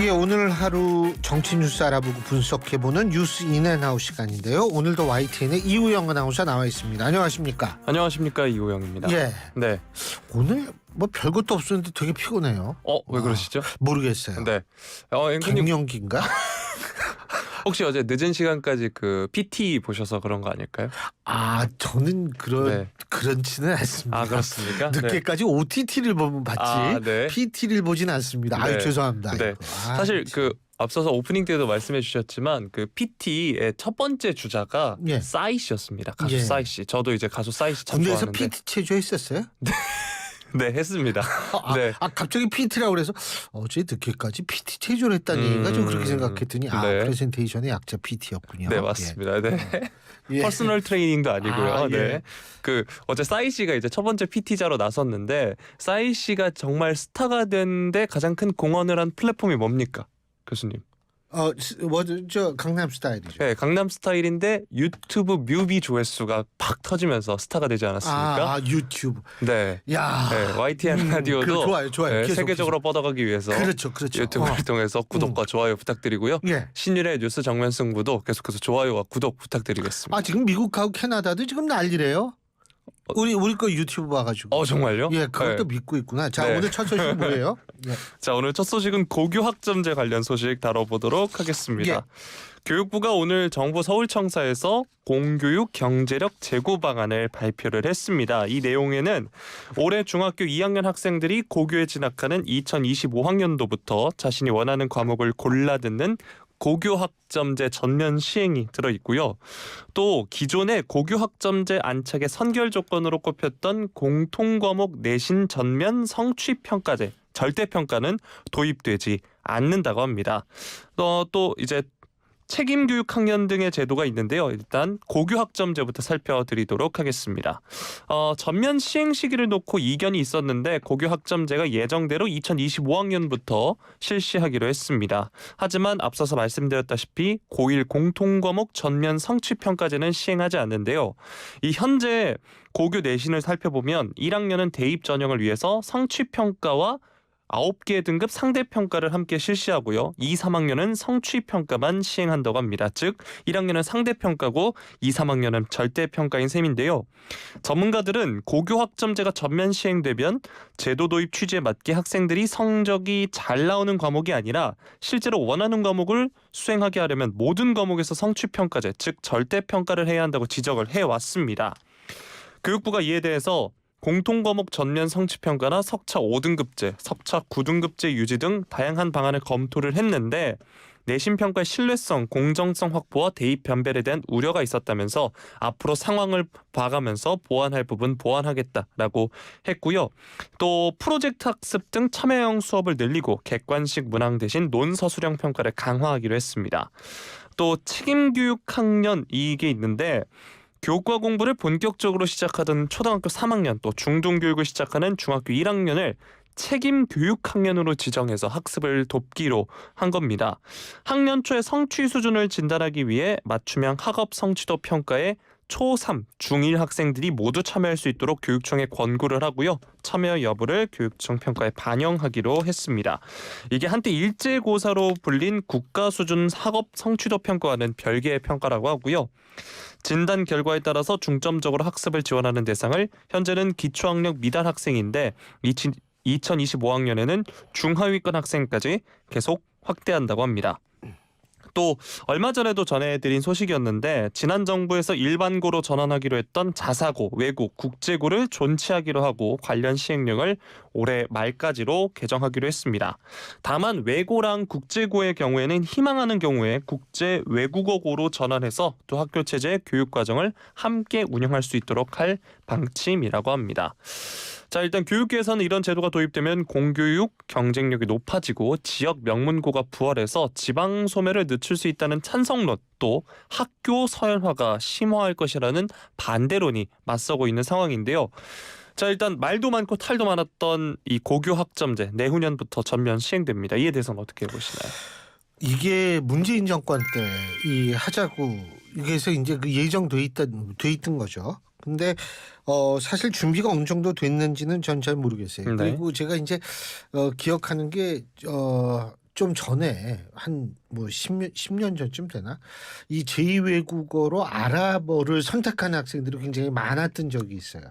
예, 오늘 하루 정치 뉴스 알아보고 분석해보는 뉴스 인앤아웃 시간인데요. 오늘도 YTN의 이우영 아나운서 나와 있습니다. 안녕하십니까? 안녕하십니까, 이우영입니다. 예. 네. 오늘 뭐 별것도 없었는데 되게 피곤해요. 왜 그러시죠? 모르겠어요. 네. 앵커님 갱년기인가? 혹시 어제 늦은 시간까지 그 PT 보셔서 그런 거 아닐까요? 저는 그렇지는 않습니다. 그렇습니까? 늦게까지 OTT를 보면 봤지 네. PT를 보진 않습니다. 네. 죄송합니다. 네. 사실 그 앞서서 오프닝 때도 말씀해 주셨지만 그 PT의 첫 번째 주자가 예. 싸이 씨였습니다. 가수 예. 싸이 씨. 저도 이제 가수 싸이 씨 참 군대에서 좋아하는데. PT 체조했었어요? 네, 했습니다. 네. 갑자기 PT라고 그래서 어제 늦게까지 PT 체조를 했다는 얘기가 좀 그렇게 생각했더니 네. 프레젠테이션의 약자 PT였군요. 네, 맞습니다. 네. 예. 퍼스널 트레이닝도 아니고요. 예. 네. 그 어제 싸이 씨가 이제 첫 번째 PT자로 나섰는데 싸이 씨가 정말 스타가 된데 가장 큰 공헌을 한 플랫폼이 뭡니까? 교수님. 저 강남 스타일이죠. 네, 강남 스타일인데 유튜브 뮤비 조회수가 팍 터지면서 스타가 되지 않았습니까? 유튜브. 네. 야. 네, YTN 라디오도 좋아요. 네, 세계적으로 뻗어가기 위해서 그렇죠. 유튜브를 통해서 구독과 좋아요 부탁드리고요. 예. 신율의 뉴스 정면 승부도 계속해서 좋아요와 구독 부탁드리겠습니다. 지금 미국하고 캐나다도 지금 난리래요. 우리 거 유튜브 봐가지고. 정말요? 예, 그것도 네. 믿고 있구나. 자, 네. 오늘 첫 소식은 뭐예요? 예. 자, 오늘 첫 소식은 고교 학점제 관련 소식 다뤄보도록 하겠습니다. 예. 교육부가 오늘 정부 서울청사에서 공교육 경제력 제고 방안을 발표를 했습니다. 이 내용에는 올해 중학교 2학년 학생들이 고교에 진학하는 2025학년도부터 자신이 원하는 과목을 골라 듣는 고교 학점제 전면 시행이 들어있고요. 또 기존의 고교 학점제 안착의 선결 조건으로 꼽혔던 공통과목 내신 전면 성취평가제 절대평가는 도입되지 않는다고 합니다. 또 이제 책임교육 학년 등의 제도가 있는데요. 일단 고교 학점제부터 살펴드리도록 하겠습니다. 전면 시행 시기를 놓고 이견이 있었는데 고교 학점제가 예정대로 2025학년부터 실시하기로 했습니다. 하지만 앞서서 말씀드렸다시피 고1 공통과목 전면 성취평가제는 시행하지 않는데요. 이 현재 고교 내신을 살펴보면 1학년은 대입 전형을 위해서 성취평가와 9개 등급 상대평가를 함께 실시하고요. 2, 3학년은 성취평가만 시행한다고 합니다. 즉 1학년은 상대평가고 2, 3학년은 절대평가인 셈인데요. 전문가들은 고교 학점제가 전면 시행되면 제도 도입 취지에 맞게 학생들이 성적이 잘 나오는 과목이 아니라 실제로 원하는 과목을 수행하게 하려면 모든 과목에서 성취평가제, 즉 절대평가를 해야 한다고 지적을 해왔습니다. 교육부가 이에 대해서 공통과목 전면 성취평가나 석차 5등급제, 석차 9등급제 유지 등 다양한 방안을 검토를 했는데 내신평가의 신뢰성, 공정성 확보와 대입 변별에 대한 우려가 있었다면서 앞으로 상황을 봐가면서 보완할 부분 보완하겠다라고 했고요. 또 프로젝트 학습 등 참여형 수업을 늘리고 객관식 문항 대신 논서술형 평가를 강화하기로 했습니다. 또 책임교육 학년 이게 있는데 교과 공부를 본격적으로 시작하던 초등학교 3학년 또 중등교육을 시작하는 중학교 1학년을 책임 교육 학년으로 지정해서 학습을 돕기로 한 겁니다. 학년 초의 성취 수준을 진단하기 위해 맞춤형 학업 성취도 평가에 초3, 중1 학생들이 모두 참여할 수 있도록 교육청에 권고를 하고요. 참여 여부를 교육청 평가에 반영하기로 했습니다. 이게 한때 일제고사로 불린 국가 수준 학업 성취도 평가와는 별개의 평가라고 하고요. 진단 결과에 따라서 중점적으로 학습을 지원하는 대상을 현재는 기초학력 미달 학생인데 2025학년에는 중하위권 학생까지 계속 확대한다고 합니다. 또 얼마 전에도 전해드린 소식이었는데 지난 정부에서 일반고로 전환하기로 했던 자사고, 외고, 국제고를 존치하기로 하고 관련 시행령을 올해 말까지로 개정하기로 했습니다. 다만 외고랑 국제고의 경우에는 희망하는 경우에 국제 외국어고로 전환해서 또 학교 체제의 교육 과정을 함께 운영할 수 있도록 할 방침이라고 합니다. 자, 일단 교육계에서는 이런 제도가 도입되면 공교육 경쟁력이 높아지고 지역 명문고가 부활해서 지방 소멸을 늦출 수 있다는 찬성론, 또 학교 서열화가 심화할 것이라는 반대론이 맞서고 있는 상황인데요. 자, 일단 말도 많고 탈도 많았던 이 고교 학점제 내후년부터 전면 시행됩니다. 이에 대해서는 어떻게 보시나요? 이게 문재인 정권 때 이 하자고 그래서 이제 그 예정돼 있던 거죠. 근데 사실 준비가 어느 정도 됐는지는 전 잘 모르겠어요. 네. 그리고 제가 이제 기억하는 게 좀 전에 한 뭐 10년 전쯤 되나 이 제2외국어로 아랍어를 선택하는 학생들이 굉장히 많았던 적이 있어요.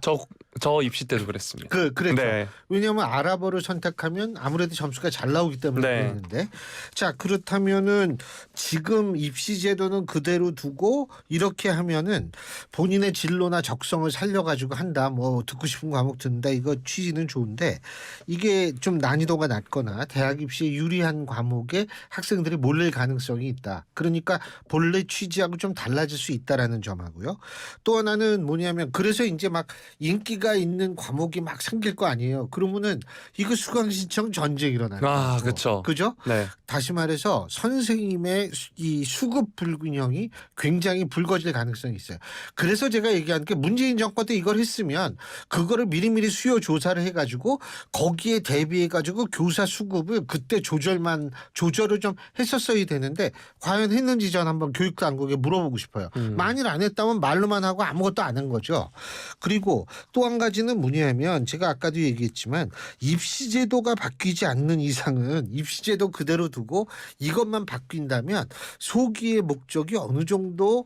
저 입시 때도 그랬습니다. 그랬죠. 네. 왜냐하면 아랍어를 선택하면 아무래도 점수가 잘 나오기 때문에 네. 그랬는데 자 그렇다면은 지금 입시 제도는 그대로 두고 이렇게 하면은 본인의 진로나 적성을 살려가지고 한다. 뭐 듣고 싶은 과목 듣는다. 이거 취지는 좋은데 이게 좀 난이도가 낮거나 대학 입시에 유리한 과목에 학생들이 몰릴 가능성이 있다. 그러니까 본래 취지하고 좀 달라질 수 있다라는 점하고요. 또 하나는 뭐냐면 그래서 이제 막 인기가 있는 과목이 막 생길 거 아니에요. 그러면은 이거 수강 신청 전쟁 일어나는 거죠. 그렇죠. 그죠? 네. 다시 말해서 선생님의 이 수급 불균형이 굉장히 불거질 가능성이 있어요. 그래서 제가 얘기한 게 문재인 정권 때 이걸 했으면 그거를 미리미리 수요 조사를 해가지고 거기에 대비해가지고 교사 수급을 그때 조절을 좀 했었어야 되는데 과연 했는지 전 한번 교육당국에 물어보고 싶어요. 만일 안 했다면 말로만 하고 아무것도 안 한 거죠. 그리고 또 한 가지는 뭐냐면 제가 아까도 얘기했지만 입시제도가 바뀌지 않는 이상은 입시제도 그대로 두고 이것만 바뀐다면 소기의 목적이 어느 정도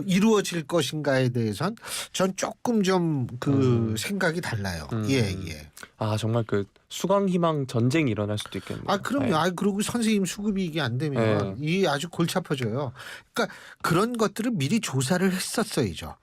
이루어질 것인가에 대해선 전 조금 좀 그 생각이 달라요. 예. 정말 그 수강 희망 전쟁이 일어날 수도 있겠네요. 그럼요. 네. 그리고 선생님 수급이 이게 안 되면 이 아주 골치 아파져요. 그러니까 그런 것들을 미리 조사를 했었어야죠.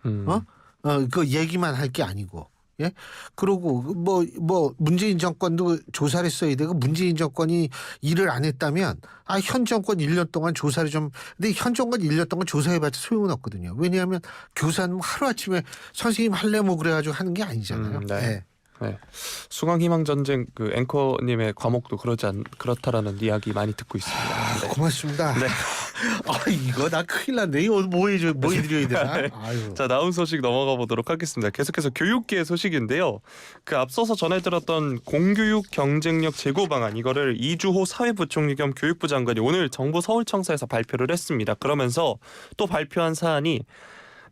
그 얘기만 할 게 아니고. 예? 그러고 뭐 문재인 정권도 조사를 했어야 되고 문재인 정권이 일을 안 했다면 현 정권 1년 동안 조사를 좀 근데 현 정권 1년 동안 조사해봤자 소용은 없거든요. 왜냐하면 교사는 뭐 하루아침에 선생님 할래 뭐 그래가지고 하는 게 아니잖아요. 네. 네. 수강 희망 전쟁 그 앵커님의 과목도 그렇다라는 이야기 많이 듣고 있습니다. 네. 고맙습니다. 네. 이거 나 큰일 났네. 이거 뭐 해드려야 되나? 네. 아유. 자, 다음 소식 넘어가 보도록 하겠습니다. 계속해서 교육계의 소식인데요. 그 앞서서 전해드렸던 공교육 경쟁력 제고 방안 이거를 이주호 사회부총리 겸 교육부 장관이 오늘 정부 서울청사에서 발표를 했습니다. 그러면서 또 발표한 사안이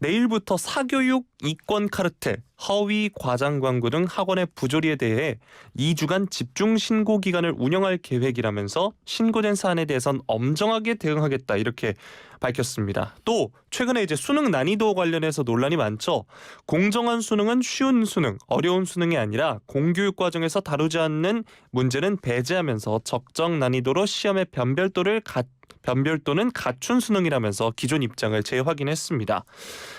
내일부터 사교육 이권 카르텔, 허위 과장 광고 등 학원의 부조리에 대해 2주간 집중 신고 기간을 운영할 계획이라면서 신고된 사안에 대해선 엄정하게 대응하겠다 이렇게 밝혔습니다. 또 최근에 이제 수능 난이도 관련해서 논란이 많죠. 공정한 수능은 쉬운 수능, 어려운 수능이 아니라 공교육 과정에서 다루지 않는 문제는 배제하면서 적정 난이도로 시험의 변별도는 갖춘 수능이라면서 기존 입장을 재확인했습니다.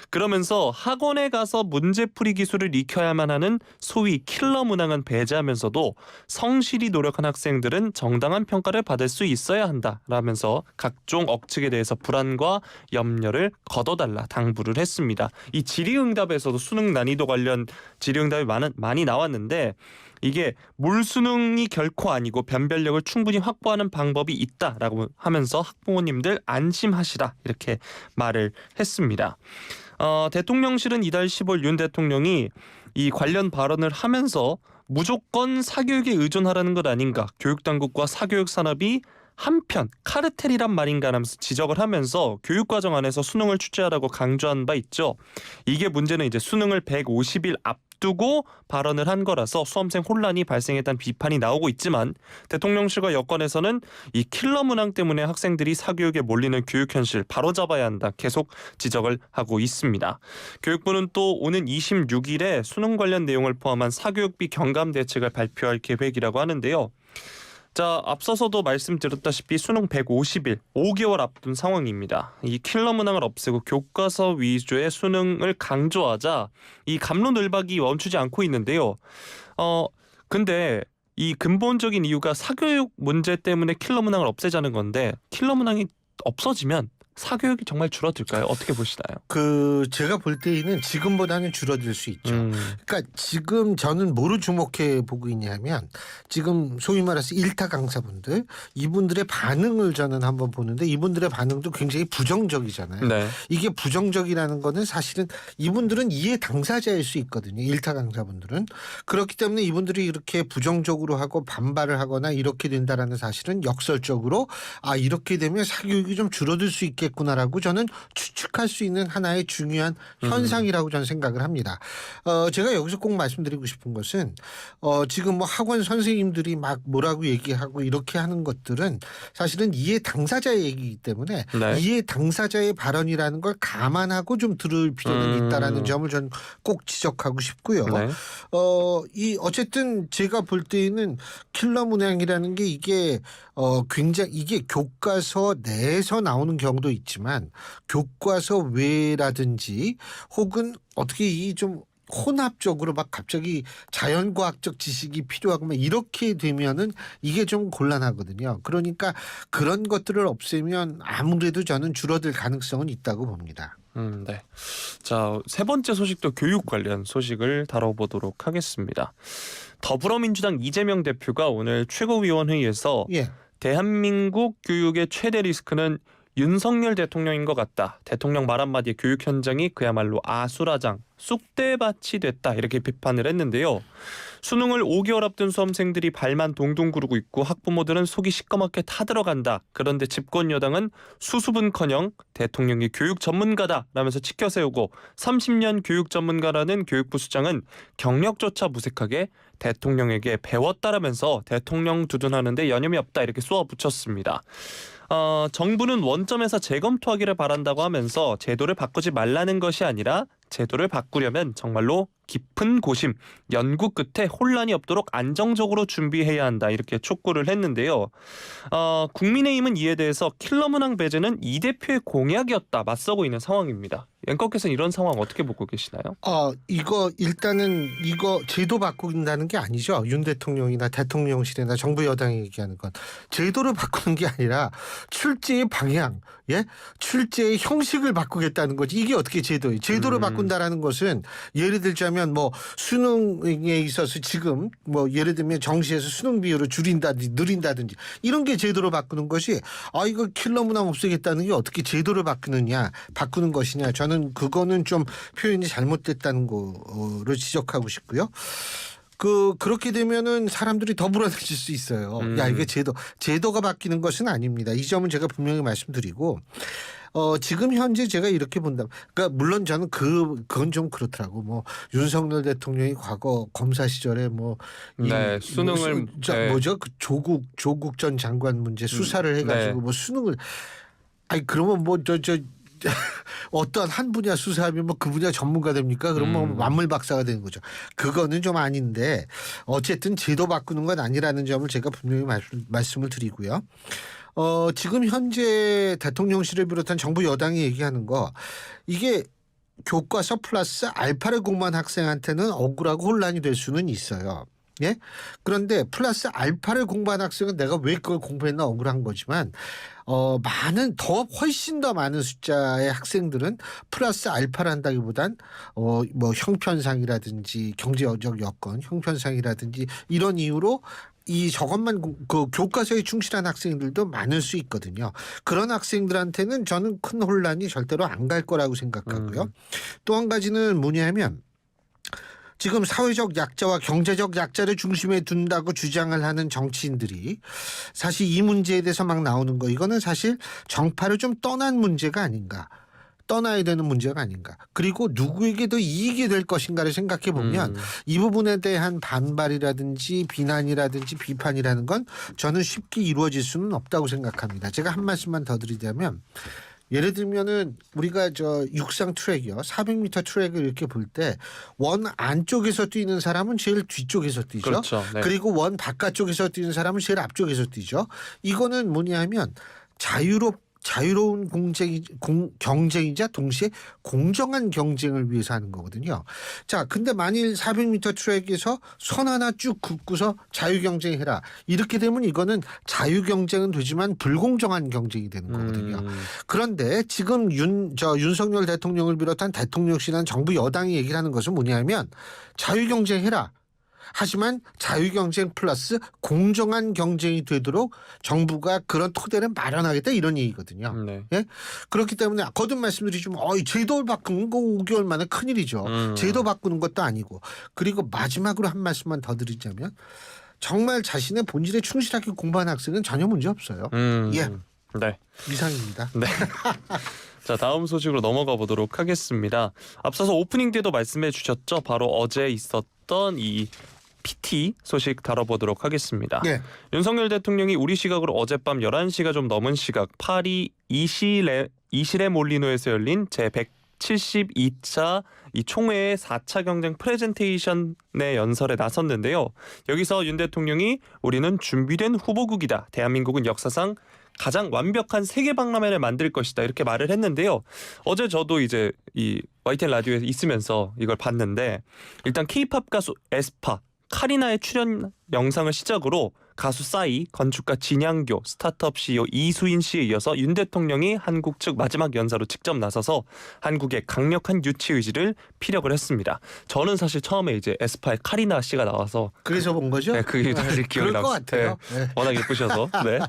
그러면서 학원에 가서 문제풀이 기술을 익혀야만 하는 소위 킬러 문항은 배제하면서도 성실히 노력한 학생들은 정당한 평가를 받을 수 있어야 한다라면서 각종 억측에 대해서 불안과 염려를 걷어달라 당부를 했습니다. 이 질의응답에서도 수능 난이도 관련 질의응답이 많이 나왔는데 이게 물수능이 결코 아니고 변별력을 충분히 확보하는 방법이 있다라고 하면서 학부모님들 안심하시라 이렇게 말을 했습니다. 대통령실은 이달 15일 윤 대통령이 이 관련 발언을 하면서 무조건 사교육에 의존하라는 것 아닌가, 교육당국과 사교육 산업이 한편 카르텔이란 말인가 하면서 지적을 하면서 교육과정 안에서 수능을 출제하라고 강조한 바 있죠. 이게 문제는 이제 수능을 150일 앞두고 발언을 한 거라서 수험생 혼란이 발생했다는 비판이 나오고 있지만 대통령실과 여권에서는 이 킬러 문항 때문에 학생들이 사교육에 몰리는 교육 현실 바로잡아야 한다 계속 지적을 하고 있습니다. 교육부는 또 오는 26일에 수능 관련 내용을 포함한 사교육비 경감 대책을 발표할 계획이라고 하는데요. 자, 앞서서도 말씀드렸다시피 수능 150일, 5개월 앞둔 상황입니다. 이 킬러 문항을 없애고 교과서 위주의 수능을 강조하자 이 갑론을박이 멈추지 않고 있는데요. 근데 이 근본적인 이유가 사교육 문제 때문에 킬러 문항을 없애자는 건데 킬러 문항이 없어지면 사교육이 정말 줄어들까요? 어떻게 보시나요? 제가 볼 때에는 지금보다는 줄어들 수 있죠. 그러니까 지금 저는 뭐를 주목해 보고 있냐면 지금 소위 말해서 일타 강사분들 이분들의 반응을 저는 한번 보는데 이분들의 반응도 굉장히 부정적이잖아요. 네. 이게 부정적이라는 거는 사실은 이분들은 이해 당사자일 수 있거든요. 일타 강사분들은. 그렇기 때문에 이분들이 이렇게 부정적으로 하고 반발을 하거나 이렇게 된다라는 사실은 역설적으로 이렇게 되면 사교육이 좀 줄어들 수 있겠 있겠구나라고 저는 추측할 수 있는 하나의 중요한 현상이라고 저는 생각을 합니다. 제가 여기서 꼭 말씀드리고 싶은 것은 지금 뭐 학원 선생님들이 막 뭐라고 얘기하고 이렇게 하는 것들은 사실은 이해 당사자의 얘기이기 때문에 네. 이해 당사자의 발언이라는 걸 감안하고 좀 들을 필요는 있다라는 점을 저는 꼭 지적하고 싶고요. 네. 어쨌든 제가 볼 때에는 킬러 문항이라는 게 이게 굉장히 이게 교과서 내에서 나오는 경우도 있지만 교과서 외라든지 혹은 어떻게 이 좀 혼합적으로 막 갑자기 자연과학적 지식이 필요하고 막 이렇게 되면은 이게 좀 곤란하거든요. 그러니까 그런 것들을 없애면 아무래도 저는 줄어들 가능성은 있다고 봅니다. 네. 자, 세 번째 소식도 교육 관련 소식을 다뤄보도록 하겠습니다. 더불어민주당 이재명 대표가 오늘 최고위원회의에서 예. 대한민국 교육의 최대 리스크는 윤석열 대통령인 것 같다. 대통령 말 한마디에 교육 현장이 그야말로 아수라장, 쑥대밭이 됐다. 이렇게 비판을 했는데요. 수능을 5개월 앞둔 수험생들이 발만 동동 구르고 있고 학부모들은 속이 시꺼멓게 타들어간다. 그런데 집권 여당은 수습은커녕 대통령이 교육 전문가다라면서 치켜 세우고 30년 교육 전문가라는 교육부 수장은 경력조차 무색하게 대통령에게 배웠다라면서 대통령 두둔하는데 여념이 없다 이렇게 쏘아붙였습니다. 정부는 원점에서 재검토하기를 바란다고 하면서 제도를 바꾸지 말라는 것이 아니라 제도를 바꾸려면 정말로 깊은 고심, 연구 끝에 혼란이 없도록 안정적으로 준비해야 한다 이렇게 촉구를 했는데요. 국민의힘은 이에 대해서 킬러 문항 배제는 이 대표의 공약이었다 맞서고 있는 상황입니다. 앵커께서는 이런 상황 어떻게 보고 계시나요? 이거 일단은 이거 제도 바꾼다는 게 아니죠. 윤 대통령이나 대통령실이나 정부 여당이 얘기하는 건 제도를 바꾸는 게 아니라 출제의 방향, 출제의 형식을 바꾸겠다는 거지. 이게 어떻게 제도예요? 제도를 바꾼다라는 것은 예를 들자면 뭐 수능에 있어서 지금 뭐 예를 들면 정시에서 수능 비율을 줄인다든지 늘린다든지 이런 게 제도를 바꾸는 것이 이거 킬러 문항 없애겠다는 게 어떻게 제도를 바꾸는 것이냐. 저는 그거는 좀 표현이 잘못됐다는 거를 지적하고 싶고요. 그렇게 되면은 사람들이 더 불안해질 수 있어요. 야, 이게 제도가 바뀌는 것은 아닙니다. 이 점은 제가 분명히 말씀드리고, 지금 현재 제가 이렇게 본다. 그러니까 물론 저는 그건 좀 그렇더라고. 뭐 윤석열 대통령이 과거 검사 시절에 네, 수능을 뭐죠? 그 조국 전 장관 문제 수사를 해가지고 뭐 수능을 그러면 어떤 한 분야 수사하면 그 분야 전문가 됩니까? 그러면 만물 박사가 되는 거죠. 그거는 좀 아닌데 어쨌든 제도 바꾸는 건 아니라는 점을 제가 분명히 말씀을 드리고요. 지금 현재 대통령실을 비롯한 정부 여당이 얘기하는 거 이게 교과서 플러스 알파를 공부한 학생한테는 억울하고 혼란이 될 수는 있어요. 예? 그런데 플러스 알파를 공부한 학생은 내가 왜 그걸 공부했나 억울한 거지만 훨씬 더 많은 숫자의 학생들은 플러스 알파를 한다기보단 뭐 형편상이라든지 경제적 여건, 형편상이라든지 이런 이유로 저것만 그 교과서에 충실한 학생들도 많을 수 있거든요. 그런 학생들한테는 저는 큰 혼란이 절대로 안 갈 거라고 생각하고요. 또 한 가지는 뭐냐면 지금 사회적 약자와 경제적 약자를 중심에 둔다고 주장을 하는 정치인들이 사실 이 문제에 대해서 막 나오는 거 이거는 사실 정파를 좀 떠난 문제가 아닌가. 떠나야 되는 문제가 아닌가. 그리고 누구에게도 이익이 될 것인가를 생각해 보면 이 부분에 대한 반발이라든지 비난이라든지 비판이라는 건 저는 쉽게 이루어질 수는 없다고 생각합니다. 제가 한 말씀만 더 드리자면 예를 들면은 우리가 육상 트랙이요. 400m 트랙을 이렇게 볼 때 원 안쪽에서 뛰는 사람은 제일 뒤쪽에서 뛰죠. 그렇죠. 네. 그리고 원 바깥쪽에서 뛰는 사람은 제일 앞쪽에서 뛰죠. 이거는 뭐냐면 자유로운 경쟁이자 동시에 공정한 경쟁을 위해서 하는 거거든요. 자, 근데 만일 400m 트랙에서 선 하나 쭉 긋고서 자유경쟁해라. 이렇게 되면 이거는 자유경쟁은 되지만 불공정한 경쟁이 되는 거거든요. 그런데 지금 윤석열 대통령을 비롯한 대통령실이나 정부 여당이 얘기를 하는 것은 뭐냐면 자유경쟁해라. 하지만 자유경쟁 플러스 공정한 경쟁이 되도록 정부가 그런 토대를 마련하겠다 이런 얘기거든요. 네. 예? 그렇기 때문에 거듭 말씀드리지만 제도를 바꾸는 거 5개월 만에 큰일이죠. 제도 바꾸는 것도 아니고. 그리고 마지막으로 한 말씀만 더 드리자면 정말 자신의 본질에 충실하게 공부한 학생은 전혀 문제 없어요. 예. 네. 이상입니다. 네. 자, 다음 소식으로 넘어가 보도록 하겠습니다. 앞서서 오프닝 때도 말씀해 주셨죠. 바로 어제 있었던 이 PT 소식 다뤄보도록 하겠습니다. 네. 윤석열 대통령이 우리 시각으로 어젯밤 11시가 좀 넘은 시각 파리 이시레 몰리노에서 열린 제172차 이 총회의 4차 경쟁 프레젠테이션의 연설에 나섰는데요. 여기서 윤 대통령이 우리는 준비된 후보국이다. 대한민국은 역사상 가장 완벽한 세계 박람회를 만들 것이다. 이렇게 말을 했는데요. 어제 저도 이제 이 YTN 라디오에서 있으면서 이걸 봤는데 일단 K-팝 가수 에스파 카리나의 출연 영상을 시작으로 가수 싸이, 건축가 진양교, 스타트업 CEO 이수인 씨에 이어서 윤 대통령이 한국 측 마지막 연사로 직접 나서서 한국의 강력한 유치 의지를 피력을 했습니다. 저는 사실 처음에 이제 에스파의 카리나 씨가 나와서 그래서 본 거죠? 네, 그게 다시 기억이 그럴 것 납니다. 같아요. 네. 워낙 예쁘셔서. 네.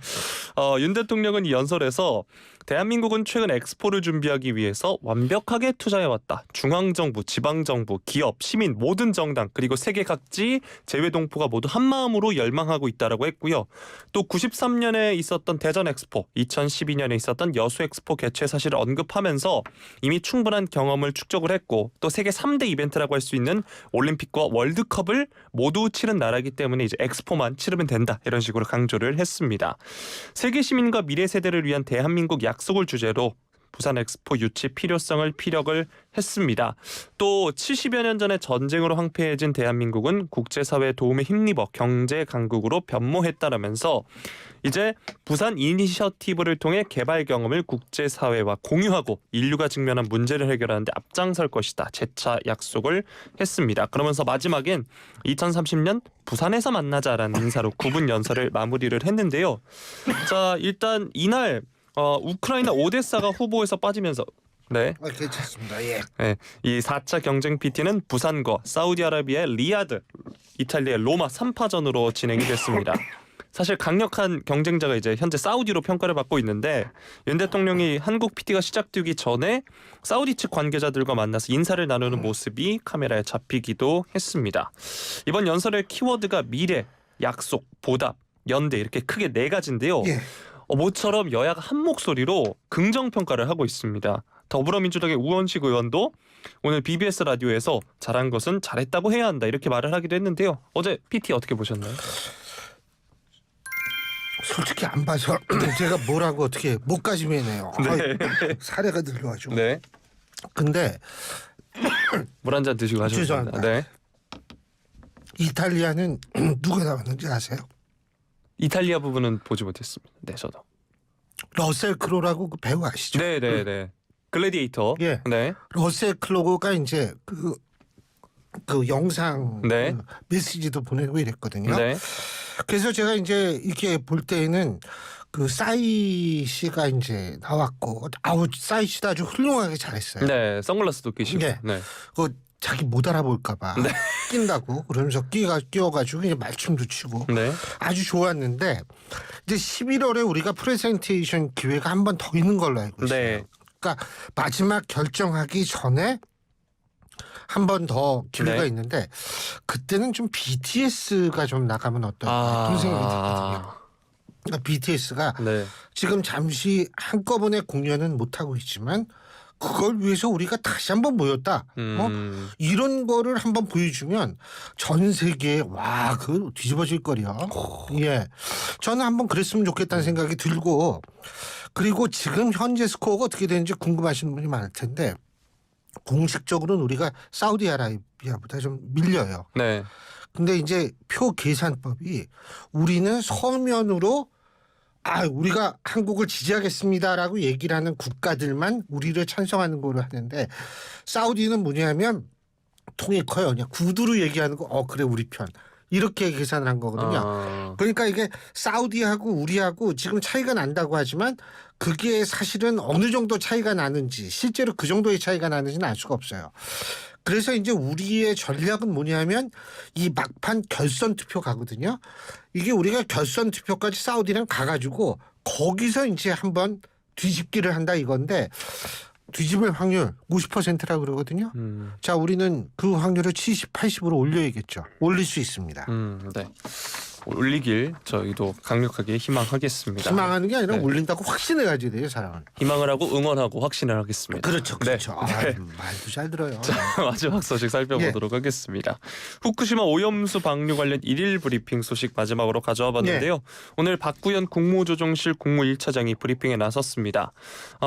윤 대통령은 이 연설에서 대한민국은 최근 엑스포를 준비하기 위해서 완벽하게 투자해왔다. 중앙정부, 지방정부, 기업, 시민, 모든 정당 그리고 세계 각지 재외동포가 모두 한마음으로 열망하고 있다라고 했고요. 또 93년에 있었던 대전 엑스포, 2012년에 있었던 여수 엑스포 개최 사실을 언급하면서 이미 충분한 경험을 축적을 했고 또 세계 3대 이벤트라고 할 수 있는 올림픽과 월드컵을 모두 치른 나라이기 때문에 이제 엑스포만 치르면 된다. 이런 식으로 강조를 했습니다. 세계 시민과 미래 세대를 위한 대한민국 약속을 주제로 부산 엑스포 유치 필요성을 피력을 했습니다. 또 70여 년 전에 전쟁으로 황폐해진 대한민국은 국제사회의 도움에 힘입어 경제 강국으로 변모했다라면서 이제 부산 이니셔티브를 통해 개발 경험을 국제사회와 공유하고 인류가 직면한 문제를 해결하는 데 앞장설 것이다. 재차 약속을 했습니다. 그러면서 마지막엔 2030년 부산에서 만나자라는 인사로 9분 연설을 마무리를 했는데요. 자, 일단 이날 우크라이나 오데사가 후보에서 빠지면서 네. 괜찮습니다. 예. 네, 이 4차 경쟁 PT는 부산과 사우디아라비아의 리야드, 이탈리아의 로마 3파전으로 진행이 됐습니다. 사실 강력한 경쟁자가 이제 현재 사우디로 평가를 받고 있는데 윤 대통령이 한국 PT가 시작되기 전에 사우디 측 관계자들과 만나서 인사를 나누는 모습이 카메라에 잡히기도 했습니다. 이번 연설의 키워드가 미래, 약속, 보답, 연대 이렇게 크게 4가지인데요. 예. 모처럼 여야가 한 목소리로 긍정평가를 하고 있습니다. 더불어민주당의 우원식 의원도 오늘 BBS 라디오에서 잘한 것은 잘했다고 해야 한다 이렇게 말을 하기도 했는데요. 어제 PT 어떻게 보셨나요? 솔직히 안 봐서 제가 뭐라고 어떻게 목까지 매네요. 네. 사례가 들려가지고. 네. 근데 물 한 잔 드시고 하셨습니다. 죄송합니다. 네. 이탈리아는 누가 나왔는지 아세요? 이탈리아 부분은 보지 못했습니다. 네, 저도. 러셀 크로라고 그 배우 아시죠? 네, 네, 네. 글래디에이터. 예. 네. 러셀 크로가 이제 그 영상 네. 그 메시지도 보내고 이랬거든요. 네. 그래서 제가 이제 이렇게 볼 때에는 그 싸이 씨가 이제 나왔고 싸이 씨도 아주 훌륭하게 잘했어요. 네. 선글라스도 끼시고. 네. 네. 그 자기 못 알아볼까봐 네. 낀다고 그러면서 끼워가지고 이제 말춤도 추고 네. 아주 좋았는데 이제 11월에 우리가 프레젠테이션 기회가 한 번 더 있는 걸로 알고 있어요. 네. 그러니까 마지막 결정하기 전에 한 번 더 기회가 네. 있는데 그때는 좀 BTS가 좀 나가면 어떨까 그런 생각이 들거든요. 그러니까 BTS가 네. 지금 잠시 한꺼번에 공연은 못 하고 있지만 그걸 위해서 우리가 다시 한번 모였다. 이런 거를 한번 보여주면 전 세계에 와, 그 뒤집어질 거려. 예, 저는 한번 그랬으면 좋겠다는 생각이 들고 그리고 지금 현재 스코어가 어떻게 되는지 궁금하시는 분이 많을 텐데 공식적으로는 우리가 사우디아라비아보다 좀 밀려요. 네. 근데 이제 표 계산법이 우리는 서면으로 우리가 한국을 지지하겠습니다라고 얘기를 하는 국가들만 우리를 찬성하는 거로 하는데 사우디는 뭐냐면 통이 커요. 그냥 구두로 얘기하는 거 그래 우리 편. 이렇게 계산을 한 거거든요. 그러니까 이게 사우디하고 우리하고 지금 차이가 난다고 하지만 그게 사실은 어느 정도 차이가 나는지 실제로 그 정도의 차이가 나는지는 알 수가 없어요. 그래서 이제 우리의 전략은 뭐냐면 이 막판 결선 투표 가거든요. 이게 우리가 결선 투표까지 사우디랑 가가지고 거기서 이제 한번 뒤집기를 한다 이건데 뒤집을 확률 50%라고 그러거든요. 자, 우리는 그 확률을 70, 80으로 올려야겠죠. 올릴 수 있습니다. 네. 올리길 저희도 강력하게 희망하겠습니다. 희망하는 게 아니라 네. 올린다고 확신을 가져야 돼요, 사람은. 희망을 하고 응원하고 확신을 하겠습니다. 그렇죠, 그렇죠. 네. 아, 네. 말도 잘 들어요. 마지막 소식 살펴보도록 하겠습니다. 후쿠시마 오염수 방류 관련 1일 브리핑 소식 마지막으로 가져와 봤는데요. 오늘 박구현 국무조정실 국무 1차장이 브리핑에 나섰습니다.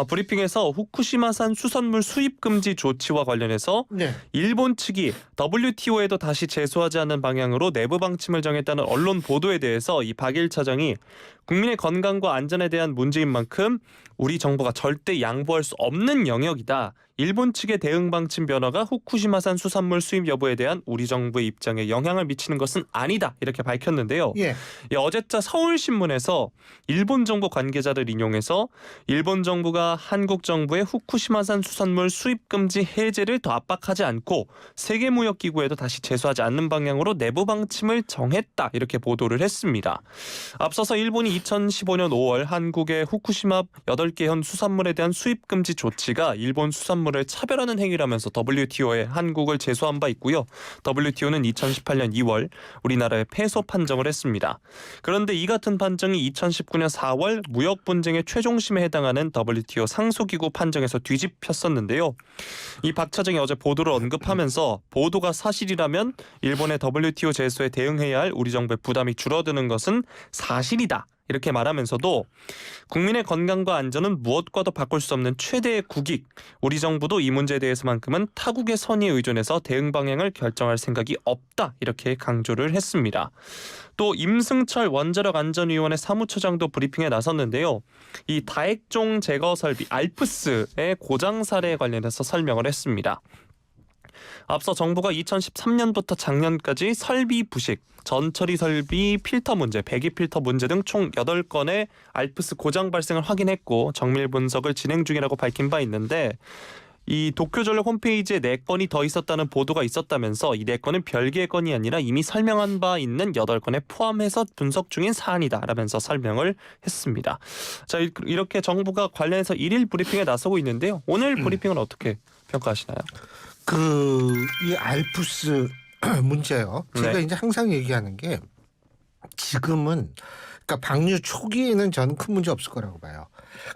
브리핑에서 후쿠시마산 수산물 수입 금지 조치와 관련해서 네. 일본 측이 WTO에도 다시 제소하지 않는 방향으로 내부 방침을 정했다는 언론 보도에 대해서 이 박 1차장이 국민의 건강과 안전에 대한 문제인 만큼 우리 정부가 절대 양보할 수 없는 영역이다. 일본 측의 대응 방침 변화가 후쿠시마산 수산물 수입 여부에 대한 우리 정부의 입장에 영향을 미치는 것은 아니다. 이렇게 밝혔는데요. 예. 어제자 서울신문에서 일본 정부 관계자를 인용해서 일본 정부가 한국 정부의 후쿠시마산 수산물 수입 금지 해제를 더 압박하지 않고 세계무역기구에도 다시 제소하지 않는 방향으로 내부 방침을 정했다. 이렇게 보도를 했습니다. 앞서서 일본이 2015년 5월 한국의 후쿠시마 8개 현 수산물에 대한 수입 금지 조치가 일본 수산물을 차별하는 행위라면서 WTO에 한국을 제소한 바 있고요. WTO는 2018년 2월 우리나라에 패소 판정을 했습니다. 그런데 이 같은 판정이 2019년 4월 무역 분쟁의 최종심에 해당하는 WTO 상소기구 판정에서 뒤집혔었는데요. 이 박 차장이 어제 보도를 언급하면서 보도가 사실이라면 일본의 WTO 제소에 대응해야 할 우리 정부의 부담이 줄어드는 것은 사실이다. 이렇게 말하면서도 국민의 건강과 안전은 무엇과도 바꿀 수 없는 최대의 국익. 우리 정부도 이 문제에 대해서만큼은 타국의 선의에 의존해서 대응 방향을 결정할 생각이 없다. 이렇게 강조를 했습니다. 또 임승철 원자력안전위원회 사무처장도 브리핑에 나섰는데요. 이 다액종 제거 설비 알프스의 고장 사례에 관련해서 설명을 했습니다. 앞서 정부가 2013년부터 작년까지 설비 부식, 전처리 설비 필터 문제, 배기 필터 문제 등 총 8건의 알프스 고장 발생을 확인했고 정밀 분석을 진행 중이라고 밝힌 바 있는데 이 도쿄전력 홈페이지에 4건이 더 있었다는 보도가 있었다면서 이 4건은 별개의 건이 아니라 이미 설명한 바 있는 8건에 포함해서 분석 중인 사안이다라면서 설명을 했습니다. 자, 이렇게 정부가 관련해서 1일 브리핑에 나서고 있는데요. 오늘 브리핑은 어떻게 평가하시나요? 이 알프스 문제요. 제가 네. 이제 항상 얘기하는 게 지금은 그러니까 방류 초기에는 저는 큰 문제 없을 거라고 봐요.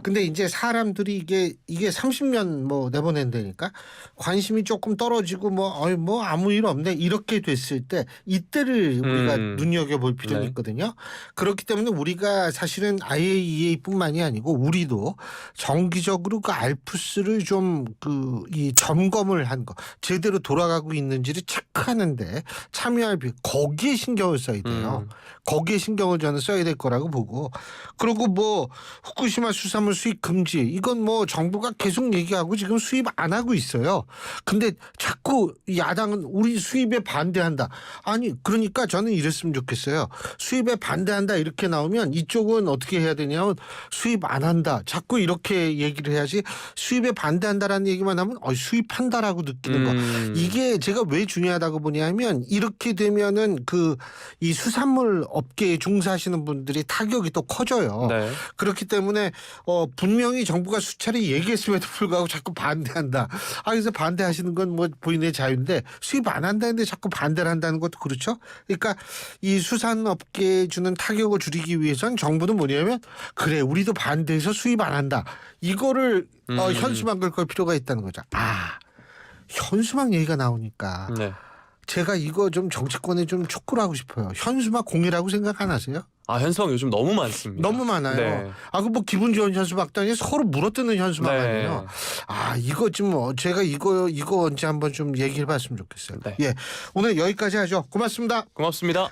근데 이제 사람들이 이게 30년 뭐 내보낸다니까 관심이 조금 떨어지고 뭐 아무 일 없네 이렇게 됐을 때 이때를 우리가 눈여겨볼 필요는 네. 있거든요. 그렇기 때문에 우리가 사실은 IAEA뿐만이 아니고 우리도 정기적으로 그 알프스를 좀 이 점검을 한 거 제대로 돌아가고 있는지를 체크하는데 참여할 거기에 신경을 써야 돼요. 거기에 신경을 저는 써야 될 거라고 보고 그리고 뭐 후쿠시마 수산물 수입 금지 이건 뭐 정부가 계속 얘기하고 지금 수입 안 하고 있어요. 근데 자꾸 야당은 우리 수입에 반대한다. 아니 그러니까 저는 이랬으면 좋겠어요. 수입에 반대한다 이렇게 나오면 이쪽은 어떻게 해야 되냐면 수입 안 한다. 자꾸 이렇게 얘기를 해야지 수입에 반대한다라는 얘기만 하면 수입한다라고 느끼는 거. 이게 제가 왜 중요하다고 보냐면 이렇게 되면은 이 수산물 업계에 종사하시는 분들이 타격이 또 커져요. 네. 그렇기 때문에 분명히 정부가 수차례 얘기했음에도 불구하고 자꾸 반대한다. 그래서 반대하시는 건 뭐 본인의 자유인데 수입 안 한다는데 자꾸 반대를 한다는 것도 그렇죠. 그러니까 이 수산업계에 주는 타격을 줄이기 위해서는 정부는 뭐냐면 그래 우리도 반대해서 수입 안 한다. 이거를 현수막 걸 필요가 있다는 거죠. 현수막 얘기가 나오니까 네. 제가 이거 좀 정치권에 좀 촉구를 하고 싶어요. 현수막 공이라고 생각 안 하세요? 현수막 요즘 너무 많습니다. 너무 많아요. 네. 그 뭐 기분 좋은 현수막도 아니고 서로 물어뜯는 현수막 네. 아니에요. 이거 좀 제가 이거 언제 한번 좀 얘기해 봤으면 좋겠어요. 네. 예. 오늘 여기까지 하죠. 고맙습니다. 고맙습니다.